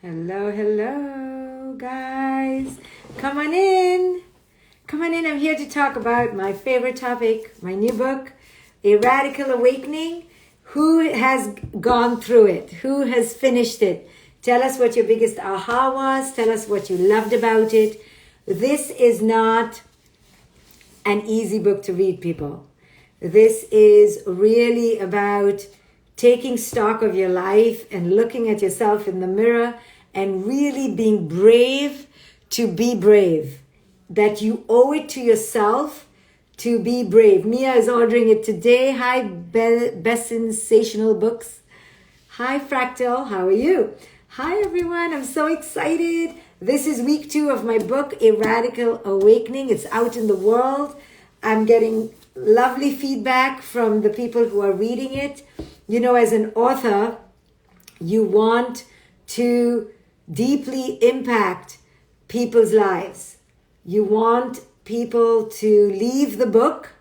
Hello, hello, guys. Come on in. Come on in. I'm here to talk about my favorite topic, my new book, A Radical Awakening. Who has gone through it? Who has finished it? Tell us what your biggest aha was. Tell us what you loved about it. This is not an easy book to read, people. This is really about taking stock of your life and looking at yourself in the mirror and really being brave to be brave. That you owe it to yourself to be brave. Mia is ordering it today. Hi, Best Sensational Books. Hi, Fractal. How are you? Hi, everyone. I'm so excited. This is week 2 of my book, A Radical Awakening. It's out in the world. I'm getting lovely feedback from the people who are reading it. You know, as an author, you want to deeply impact people's lives. You want people to leave the book,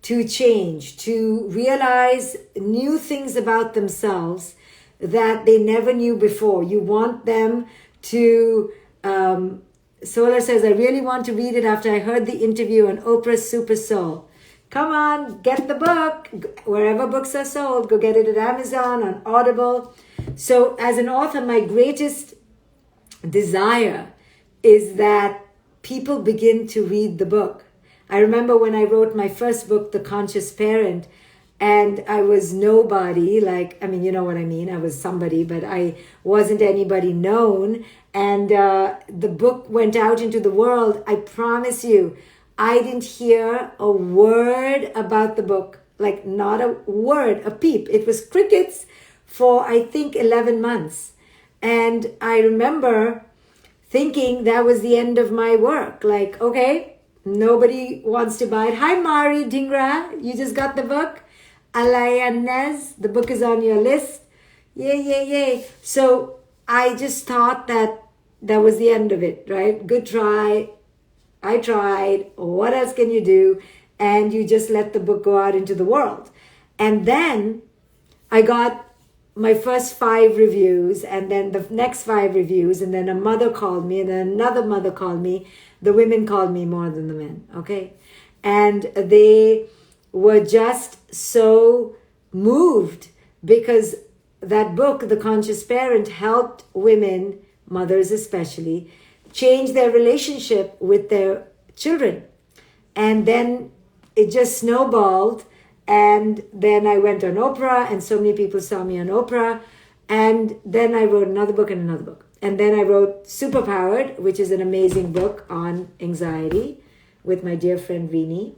to change, to realize new things about themselves that they never knew before. You want them to, Solar says, I really want to read it after I heard the interview on Oprah's Super Soul. Come on, get the book. Wherever books are sold, go get it at Amazon, on Audible. So as an author, my greatest desire is that people begin to read the book. I remember when I wrote my first book, The Conscious Parent, and I was nobody, you know what I mean? I was somebody, but I wasn't anybody known. And the book went out into the world. I promise you, I didn't hear a word about the book, like not a word, a peep. It was crickets for, I think, 11 months. And I remember thinking that was the end of my work. Like, okay, nobody wants to buy it. Hi, Mari Dingra. You just got the book? Alayanez, the book is on your list. Yay, yay, yay. So I just thought that was the end of it, right? Good try. I tried. What else can you do? And you just let the book go out into the world. And then I got my first 5 reviews, and then the next 5 reviews, and then a mother called me, and then another mother called me. The women called me more than the men, okay? And they were just so moved because that book, The Conscious Parent, helped women, mothers especially, change their relationship with their children. And then it just snowballed. And then I went on Oprah, and so many people saw me on Oprah. And then I wrote another book and another book. And then I wrote Superpower, which is an amazing book on anxiety with my dear friend Rini.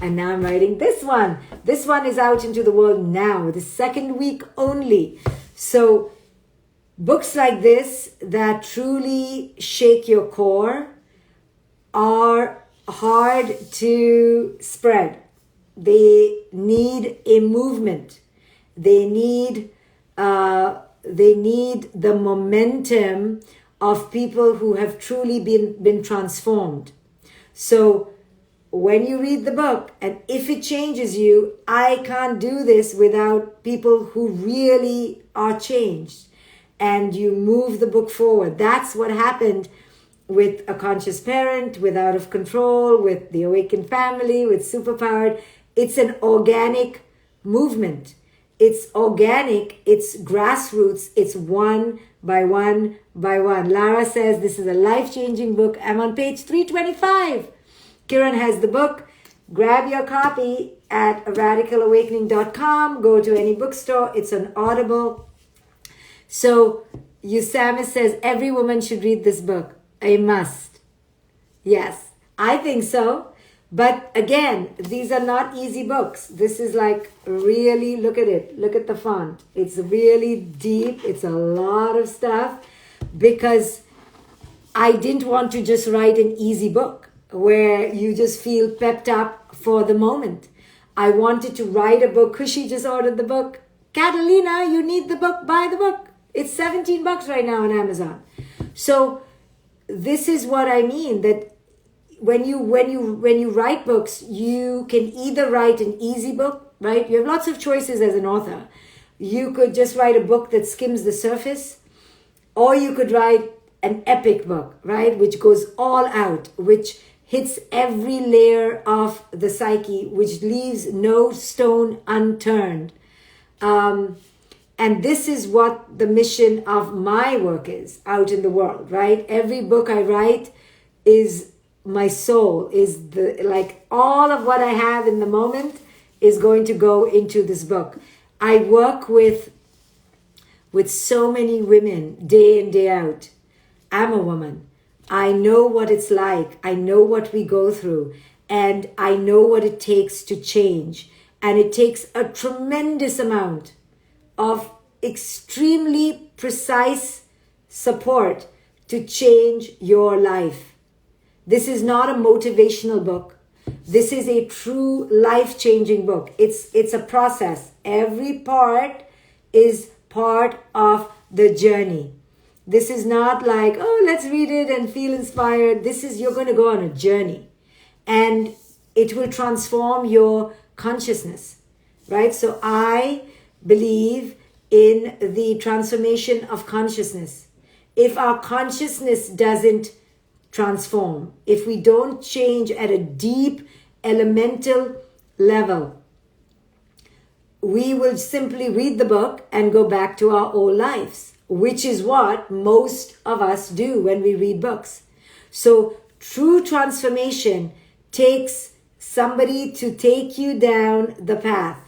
And now I'm writing this one. This one is out into the world now, the second week only. So books like this that truly shake your core are hard to spread. They need a movement. They need the momentum of people who have truly been transformed. So when you read the book, and if it changes you, I can't do this without people who really are changed. And you move the book forward. That's what happened with A Conscious Parent, with Out of Control, with The Awakened Family, with Superpowered. It's an organic movement. It's organic. It's grassroots. It's one by one by one. Lara says, this is a life-changing book. I'm on page 325. Kiran has the book. Grab your copy at radicalawakening.com. Go to any bookstore. It's on Audible. So Usamis says, every woman should read this book. A must. Yes, I think so. But again, these are not easy books. This is like really, look at it. Look at the font. It's really deep. It's a lot of stuff because I didn't want to just write an easy book where you just feel pepped up for the moment. I wanted to write a book. Kushi just ordered the book. Catalina, you need the book. Buy the book. It's $17 right now on Amazon. So this is what I mean, that when you write books, you can either write an easy book, right? You have lots of choices as an author. You could just write a book that skims the surface Or you could write an epic book, right? Which goes all out, which hits every layer of the psyche, which leaves no stone unturned. And this is what the mission of my work is out in the world, right? Every book I write is my soul, is like all of what I have in the moment is going to go into this book. I work with so many women day in, day out. I'm a woman. I know what it's like. I know what we go through. And I know what it takes to change. And it takes a tremendous amount of extremely precise support to change your life. This is not a motivational book. This is a true life-changing book. It's a process. Every part is part of the journey. This is not like, oh, let's read it and feel inspired. This is, you're going to go on a journey. And it will transform your consciousness, right? So I believe in the transformation of consciousness. If our consciousness doesn't transform, if we don't change at a deep elemental level, we will simply read the book and go back to our old lives, which is what most of us do when we read books. So true transformation takes somebody to take you down the path.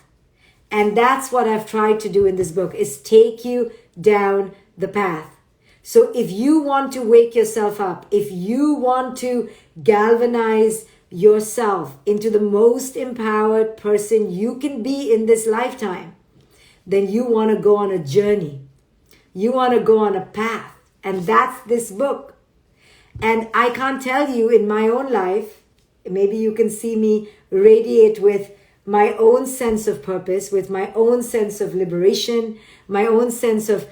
And that's what I've tried to do in this book, is take you down the path. So if you want to wake yourself up, if you want to galvanize yourself into the most empowered person you can be in this lifetime, then you want to go on a journey. You want to go on a path. And that's this book. And I can't tell you in my own life, maybe you can see me radiate with my own sense of purpose, with my own sense of liberation, my own sense of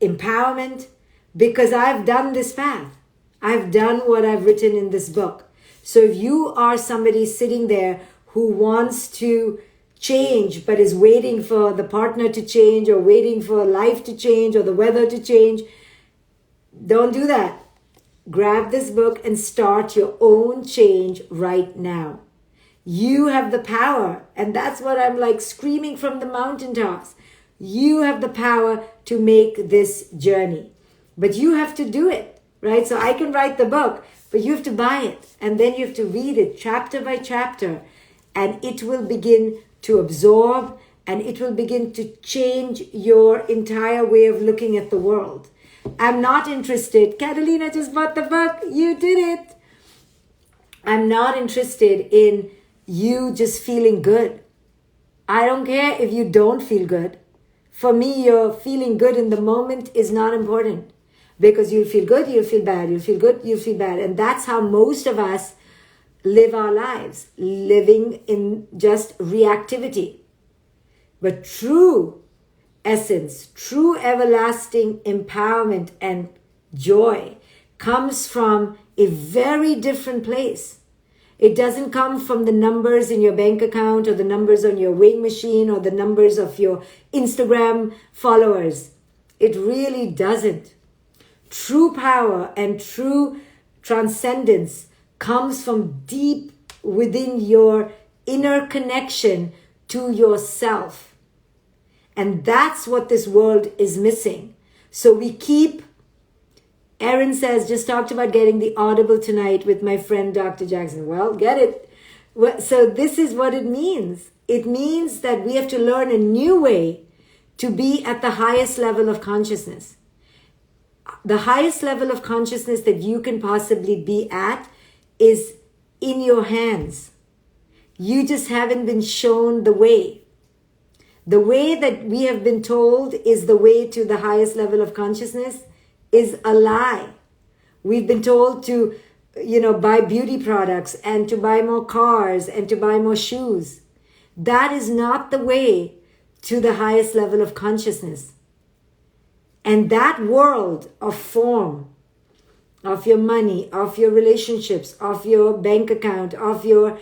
empowerment, because I've done this path. I've done what I've written in this book. So if you are somebody sitting there who wants to change, but is waiting for the partner to change, or waiting for life to change, or the weather to change, don't do that. Grab this book and start your own change right now. You have the power, and that's what I'm like screaming from the mountaintops. You have the power to make this journey, but you have to do it, right? So I can write the book, but you have to buy it, and then you have to read it chapter by chapter, and it will begin to absorb, and it will begin to change your entire way of looking at the world. I'm not interested. Catalina just bought the book. You did it. I'm not interested in you just feeling good. I don't care if you don't feel good. For me, your feeling good in the moment is not important, because you'll feel good, you'll feel bad, you'll feel good, you'll feel bad. And that's how most of us live our lives, living in just reactivity. But true essence, true everlasting empowerment and joy comes from a very different place. It doesn't come from the numbers in your bank account, or the numbers on your weighing machine, or the numbers of your Instagram followers. It really doesn't. True power and true transcendence comes from deep within your inner connection to yourself. And that's what this world is missing. So we keep, Erin says, just talked about getting the Audible tonight with my friend Dr. Jackson. Well, get it. So this is what it means. It means that we have to learn a new way to be at the highest level of consciousness. The highest level of consciousness that you can possibly be at is in your hands. You just haven't been shown the way. The way that we have been told is the way to the highest level of consciousness is a lie. We've been told to, buy beauty products, and to buy more cars, and to buy more shoes. That is not the way to the highest level of consciousness. And that world of form, of your money, of your relationships, of your bank account, of your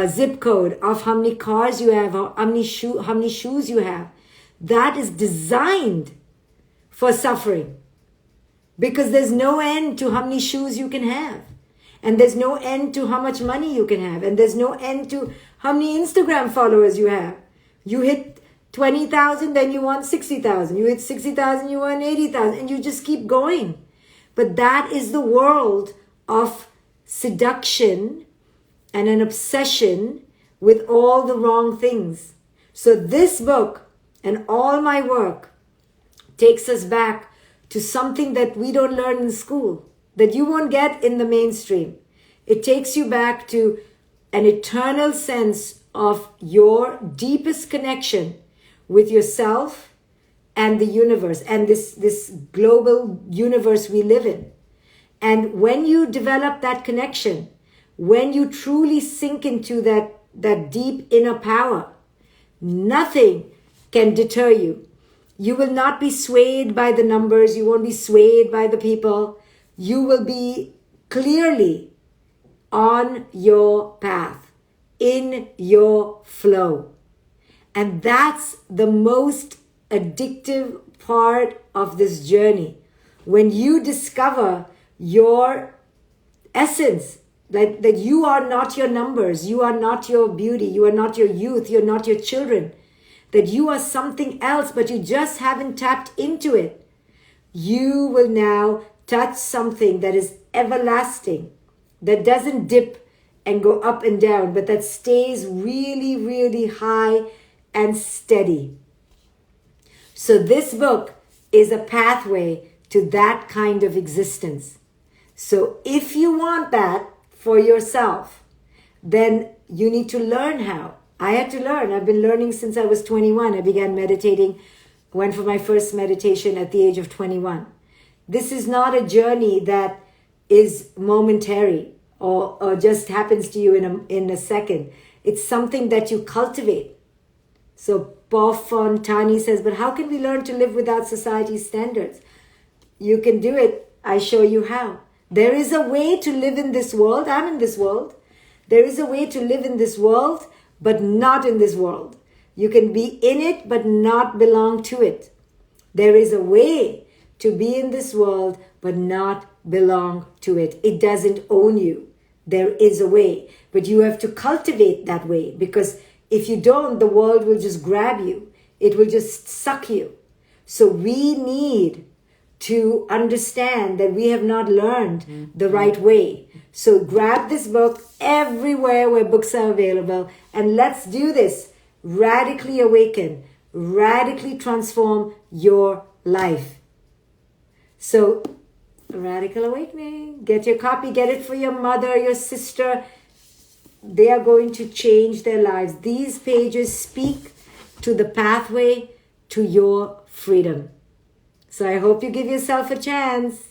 zip code, of how many cars you have, or how many shoes you have, that is designed for suffering. because there's no end to how many shoes you can have. And there's no end to how much money you can have. And there's no end to how many Instagram followers you have. You hit 20,000, then you want 60,000. You hit 60,000, you want 80,000. And you just keep going. But that is the world of seduction and an obsession with all the wrong things. So this book and all my work takes us back to something that we don't learn in school, that you won't get in the mainstream. It takes you back to an eternal sense of your deepest connection with yourself and the universe and this global universe we live in. And when you develop that connection, when you truly sink into that deep inner power, nothing can deter you. You will not be swayed by the numbers. You won't be swayed by the people. You will be clearly on your path, in your flow. And that's the most addictive part of this journey. When you discover your essence, that you are not your numbers, you are not your beauty, you are not your youth, you're not your children, that you are something else, but you just haven't tapped into it. You will now touch something that is everlasting, that doesn't dip and go up and down, but that stays really, really high and steady. So this book is a pathway to that kind of existence. So if you want that for yourself, then you need to learn how. I had to learn. I've been learning since I was 21. I began meditating, went for my first meditation at the age of 21. This is not a journey that is momentary or just happens to you in a second. It's something that you cultivate. So Paul Fontani says, but how can we learn to live without society's standards? You can do it. I show you how. There is a way to live in this world. I'm in this world. There is a way to live in this world, but not in this world. You can be in it, but not belong to it. There is a way to be in this world, but not belong to it. It doesn't own you. There is a way, but you have to cultivate that way, because if you don't, the world will just grab you. It will just suck you. So we need to understand that we have not learned the right way. So grab this book everywhere where books are available, and let's do this. Radically awaken, radically transform your life. So, Radical Awakening, get your copy, get it for your mother, your sister. They are going to change their lives. These pages speak to the pathway to your freedom. So I hope you give yourself a chance.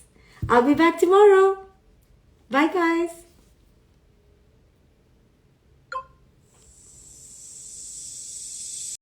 I'll be back tomorrow.